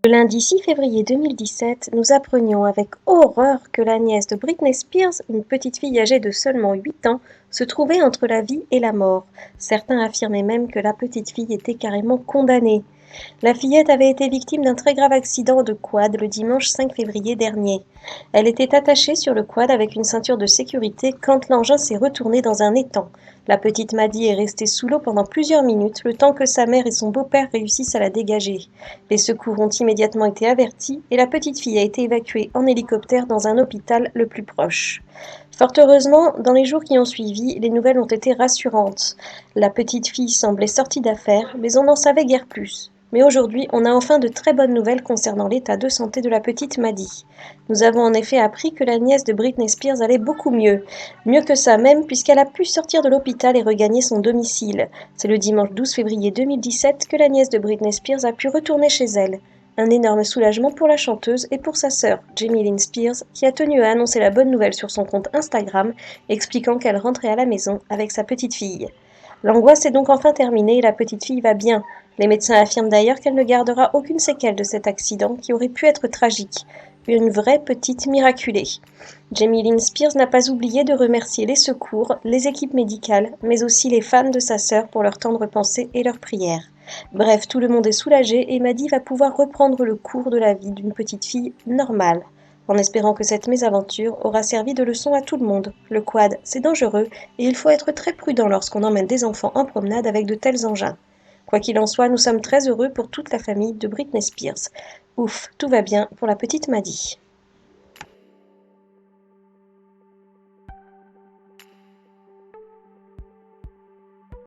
Le lundi 6 février 2017, nous apprenions avec horreur que la nièce de Britney Spears, une petite fille âgée de seulement 8 ans, se trouvait entre la vie et la mort. Certains affirmaient même que la petite fille était carrément condamnée. La fillette avait été victime d'un très grave accident de quad le dimanche 5 février dernier. Elle était attachée sur le quad avec une ceinture de sécurité quand l'engin s'est retourné dans un étang. La petite Maddie est restée sous l'eau pendant plusieurs minutes, le temps que sa mère et son beau-père réussissent à la dégager. Les secours ont immédiatement été avertis et la petite fille a été évacuée en hélicoptère dans un hôpital le plus proche. Fort heureusement, dans les jours qui ont suivi, les nouvelles ont été rassurantes. La petite fille semblait sortie d'affaire, mais on n'en savait guère plus. Mais aujourd'hui, on a enfin de très bonnes nouvelles concernant l'état de santé de la petite Maddie. Nous avons en effet appris que la nièce de Britney Spears allait beaucoup mieux. Mieux que ça même, puisqu'elle a pu sortir de l'hôpital et regagner son domicile. C'est le dimanche 12 février 2017 que la nièce de Britney Spears a pu retourner chez elle. Un énorme soulagement pour la chanteuse et pour sa sœur, Jamie Lynn Spears, qui a tenu à annoncer la bonne nouvelle sur son compte Instagram, expliquant qu'elle rentrait à la maison avec sa petite fille. L'angoisse est donc enfin terminée et la petite fille va bien. Les médecins affirment d'ailleurs qu'elle ne gardera aucune séquelle de cet accident qui aurait pu être tragique. Une vraie petite miraculée. Jamie Lynn Spears n'a pas oublié de remercier les secours, les équipes médicales, mais aussi les fans de sa sœur pour leur tendre pensée et leurs prières. Bref, tout le monde est soulagé et Maddie va pouvoir reprendre le cours de la vie d'une petite fille normale. En espérant que cette mésaventure aura servi de leçon à tout le monde. Le quad, c'est dangereux et il faut être très prudent lorsqu'on emmène des enfants en promenade avec de tels engins. Quoi qu'il en soit, nous sommes très heureux pour toute la famille de Britney Spears. Ouf, tout va bien pour la petite Maddie.